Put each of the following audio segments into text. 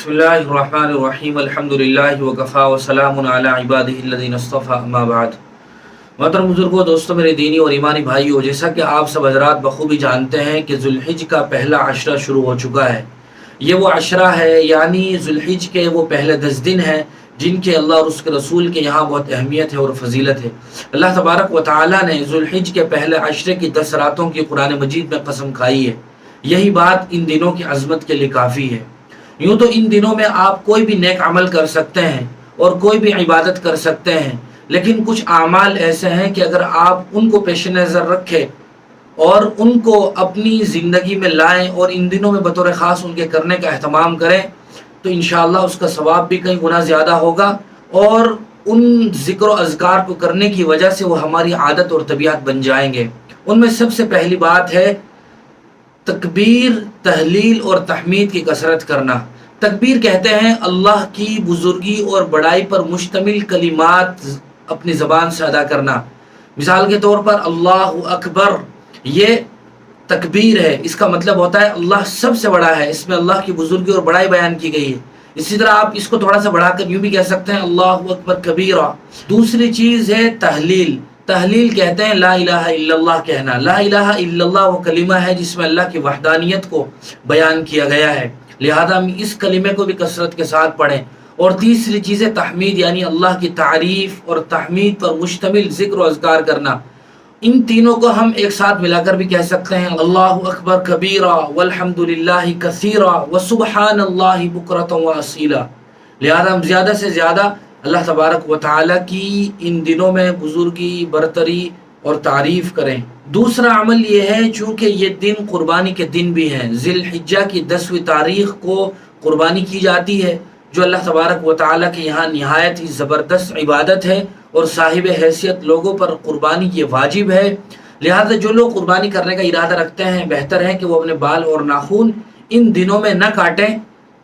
बिस्मिल्लाहिर्रहमानिर्रहीम अल्हम्दुलिल्लाहि वकफ़ा वसलामुन अला इबादिहिल्लज़ीना इस्तफ़ा अम्मा बाद। मोहतरम बुजुर्गों, दोस्तों, मेरे दीनी और ईमानी भाइयों, जैसा कि आप सब हज़रात बखूबी जानते हैं कि ज़ुल्हिज का पहला अशरा शुरू हो चुका है। ये वो अशरा है, यानी ज़ुल्हिज के वो पहले 10 दिन हैं जिनके अल्लाह और उसके रसूल के यहाँ बहुत अहमियत है और फजीलत है। अल्लाह तबारक व तआला ने ज़ुल्हिज के पहले अशरे की 10 रातों की कुरान मजीद में कसम खाई है। यही बात इन दिनों की अज़मत के लिए काफ़ी है। यूँ तो इन दिनों में आप कोई भी नेक अमल कर सकते हैं और कोई भी इबादत कर सकते हैं, लेकिन कुछ आमाल ऐसे हैं कि अगर आप उनको पेश नज़र रखें और उनको अपनी ज़िंदगी में लाएं और इन दिनों में बतौर ख़ास उनके करने का अहतमाम करें तो इंशाअल्लाह उसका सवाब भी कई गुना ज़्यादा होगा और उन ज़िक्र और अज़कार को करने की वजह से वो हमारी आदत और तबीयत बन जाएंगे। उनमें सबसे पहली बात है तकबीर, तहलील और तहमीद की कसरत करना। तकबीर कहते हैं अल्लाह की बुजुर्गी और बड़ाई पर मुश्तमिल कलिमात अपनी ज़बान से अदा करना। मिसाल के तौर पर अल्लाहु अकबर, ये तकबीर है, इसका मतलब होता है अल्लाह सबसे बड़ा है, इसमें अल्लाह की बुजुर्गी और बड़ाई बयान की गई है। इसी तरह आप इसको थोड़ा सा बढ़ाकर यूँ भी कह सकते हैं अल्लाहु अकबर कबीरा। दूसरी चीज़ है तहलील। तहलील कहते हैं ला इलाहा इल्लल्लाह कहना। ला इलाहा इल्लल्लाह वो कलिमा है जिसमें अल्लाह की वहदानियत को बयान किया गया है, लिहाजा हम इस कलिमे को भी कसरत के साथ पढ़ें। और तीसरी चीज़ है तहमीद, यानी अल्लाह की तारीफ़ और तहमीद पर मुश्तमिल ज़िक्र और अज़कार करना। इन तीनों को हम एक साथ मिलाकर भी कह सकते हैं अल्लाहु अकबर कबीरा वल्हम्दुलिल्लाहि कसीरा व सुब्हानल्लाहि बुकरतन व असीला। लिहाजा हम ज़्यादा से ज़्यादा अल्लाह तबारक व तआला की इन दिनों में बुजुर्गी, बरतरी और तारीफ़ करें। दूसरा अमल ये है, चूँकि ये दिन कुर्बानी के दिन भी हैं, ज़िलहिज्जा की 10वीं तारीख़ को कुर्बानी की जाती है, जो अल्लाह तबारक व तआला के यहाँ निहायत ही ज़बरदस्त इबादत है और साहिब हैसियत लोगों पर कुर्बानी ये वाजिब है। लिहाजा जो लोग कुर्बानी करने का इरादा रखते हैं, बेहतर है कि वो अपने बाल और नाखून इन दिनों में न काटें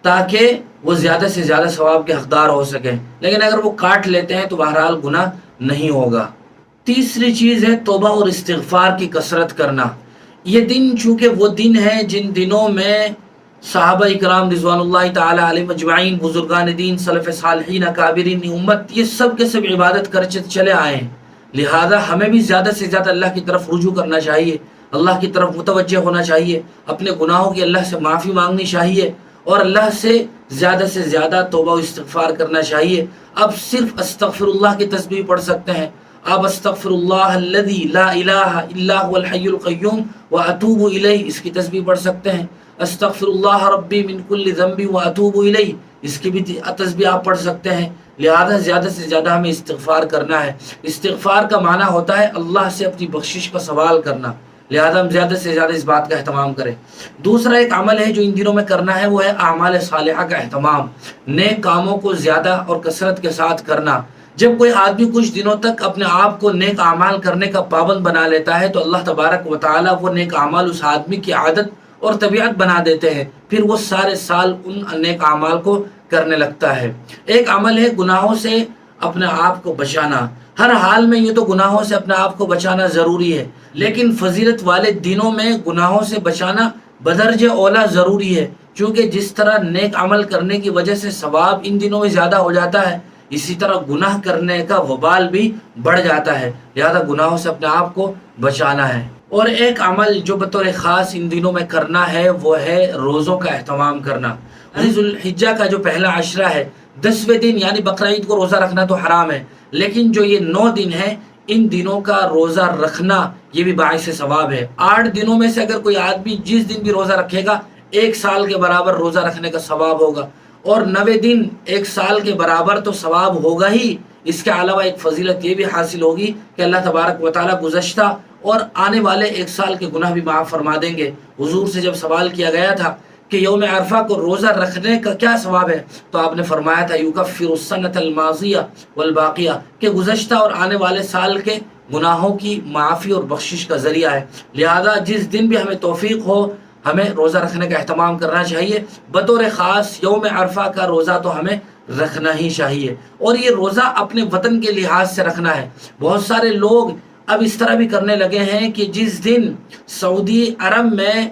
ताकि वो ज़्यादा से ज़्यादा सवाब के हकदार हो सकें, लेकिन अगर वो काट लेते हैं तो बहरहाल गुनाह नहीं होगा। तीसरी चीज़ है तौबा और इस्तिग़फ़ार की कसरत करना। ये दिन चूँकि वो दिन है जिन दिनों में सहाबा इकराम रिज़वानुल्लाहि ताला अलैहिम अजमाइन, बुजुर्गान दीन, सलफ़ सालिहीन, अकाबिरीन उम्मत, ये सब के सब इबादत कर चले आए हैं। लिहाजा हमें भी ज़्यादा से ज़्यादा अल्लाह की तरफ रुजू करना चाहिए, अल्लाह की तरफ मुतवज्जे होना चाहिए, अपने गुनाहों की अल्लाह से माफ़ी मांगनी चाहिए और अल्लाह से ज़्यादा तौबा और इस्तिग़फ़ार करना चाहिए। अब सिर्फ अस्तग़फ़िरुल्लाह की तस्बीह पढ़ सकते हैं, आप अस्तग़फ़िरुल्लाह अल्लज़ी ला इलाहा इल्ला हुवल हय्युल क़य्यूम व अतूबु इलैहि, इसकी तस्बीह पढ़ सकते हैं। अस्तग़फ़िरुल्लाह रब्बी मिन कुल्लि ज़ंबि व अतूबु इलैहि, इसकी भी तस्बीह आप पढ़ सकते हैं। लिहाजा ज़्यादा से ज़्यादा हमें इस्तिग़फ़ार करना है। इस्तिग़फ़ार का माना होता है अल्लाह से अपनी बख्शिश का सवाल करना, लिहाजा हम ज़्यादा से ज़्यादा इस बात का अहतमाम करें। दूसरा एक अमल है जो इन दिनों में करना है, वो है आमाल सालिहा का अहतमाम, नेक कामों को ज़्यादा और कसरत के साथ करना। जब कोई आदमी कुछ दिनों तक अपने आप को नेक आमाल करने का पाबंद बना लेता है तो अल्लाह तबारक व तआला वो नेक आमाल उस आदमी की आदत और तबीयत बना देते हैं, फिर वो सारे साल उन नेक आमाल को करने लगता है। एक अमल है गुनाहों से अपने आप को बचाना। हर हाल में ये तो गुनाहों से अपने आप को बचाना ज़रूरी है, लेकिन फजीलत वाले दिनों में गुनाहों से बचाना बदर्ज औला ज़रूरी है, क्योंकि जिस तरह नेक अमल करने की वजह से सवाब इन दिनों में ज़्यादा हो जाता है, इसी तरह गुनाह करने का वबाल भी बढ़ जाता है। लिहाजा गुनाहों से अपने आप को बचाना है। और एक अमल जो बतौर ख़ास इन दिनों में करना है वो है रोज़ों का अहतमाम करना। ज़ुल्हिज्जा का जो पहला अशरा है, 10वें दिन यानी बकरीद को रोज़ा रखना तो हराम है, लेकिन जो ये 9 दिन है इन दिनों का रोज़ा रखना ये भी बाइस सवाब है। 8 दिनों में से अगर कोई आदमी जिस दिन भी रोज़ा रखेगा 1 साल के बराबर रोज़ा रखने का सवाब होगा, और 90 दिन 1 साल के बराबर तो सवाब होगा ही। इसके अलावा एक फजीलत ये भी हासिल होगी कि अल्लाह तबारक व तआला गुज़श्ता और आने वाले 1 साल के गुनाह भी माफ़ फरमा देंगे। हुजूर से जब सवाल किया गया था कि यौम अरफा को रोज़ा रखने का क्या सवाब है, तो आपने फरमाया था युकफ्फिरुस सनतल माज़िया वल बाक़िया, कि गुज़श्ता और आने वाले साल के गुनाहों की माफ़ी और बख्शिश का ज़रिया है। लिहाजा जिस दिन भी हमें तौफ़ीक हो हमें रोज़ा रखने का अहतमाम करना चाहिए। बतौर ख़ास यौम अरफा का रोज़ा तो हमें रखना ही चाहिए, और ये रोज़ा अपने वतन के लिहाज से रखना है। बहुत सारे लोग अब इस तरह भी करने लगे हैं कि जिस दिन सऊदी अरब में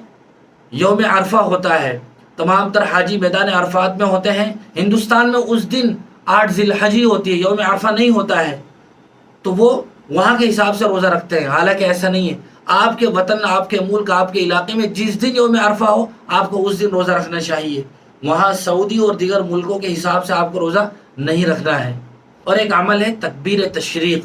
यौम अरफा होता है تمام تر حاجی میدان عرفات میں ہوتے ہیں. ہندوستان میں اس دن 8 ذی الحج ہوتی ہے، یوم عرفہ نہیں ہوتا ہے، تو وہ وہاں کے حساب سے روزہ رکھتے ہیں. حالانکہ ایسا نہیں ہے. آپ کے وطن، آپ کے ملک، آپ کے علاقے میں جس دن یوم عرفہ ہو آپ کو اس دن روزہ رکھنا چاہیے. وہاں سعودی اور دیگر ملکوں کے حساب سے آپ کو روزہ نہیں رکھنا ہے. اور ایک عمل ہے تکبیر تشریق.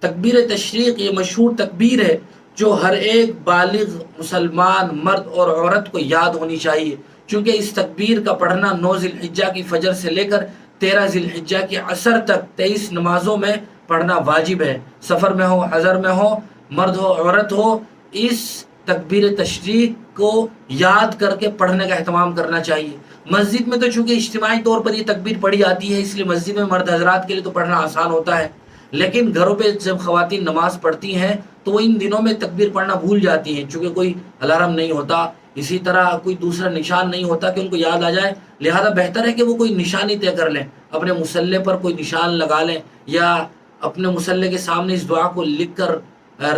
تکبیر تشریق یہ مشہور تکبیر ہے جو ہر ایک بالغ مسلمان مرد اور عورت کو یاد ہونی چاہیے، چونکہ اس تکبیر کا پڑھنا 9 ذی الحجہ کی فجر سے لے کر 13 ذی الحجہ کی عصر تک 23 نمازوں میں پڑھنا واجب ہے. سفر میں ہو، حضر میں ہو، مرد ہو عورت ہو، اس تکبیر تشریق کو یاد کر کے پڑھنے کا اہتمام کرنا چاہیے. مسجد میں تو چونکہ اجتماعی طور پر یہ تکبیر پڑھی جاتی ہے، اس لیے مسجد میں مرد حضرات کے لیے تو پڑھنا آسان ہوتا ہے، لیکن گھروں پہ جب خواتین نماز پڑھتی ہیں تو وہ ان دنوں میں تکبیر پڑھنا بھول جاتی ہیں، چونکہ کوئی الارم نہیں ہوتا، اسی طرح کوئی دوسرا نشان نہیں ہوتا کہ ان کو یاد آ جائے. لہذا بہتر ہے کہ وہ کوئی نشانی طے کر لیں، اپنے مصلے پر کوئی نشان لگا لیں یا اپنے مصلے کے سامنے اس دعا کو لکھ کر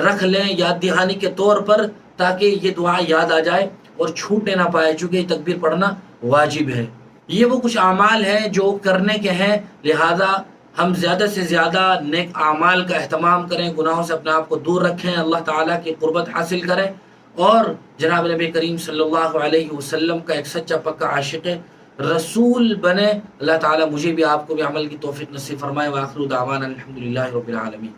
رکھ لیں یاد دہانی کے طور پر، تاکہ یہ دعا یاد آ جائے اور چھوٹنے نہ پائے، چونکہ یہ تکبیر پڑھنا واجب ہے. یہ وہ کچھ اعمال ہیں جو کرنے کے ہیں، لہذا ہم زیادہ سے زیادہ نیک اعمال کا اہتمام کریں، گناہوں سے اپنے آپ کو دور رکھیں، اللہ تعالیٰ کی قربت حاصل کریں اور جناب نبی کریم صلی اللہ علیہ وسلم کا ایک سچا پکا عاشق رسول بنے. اللہ تعالیٰ مجھے بھی آپ کو بھی عمل کی توفیق نصیب فرمائے. وآخر دعوانا الحمدللہ رب العالمین.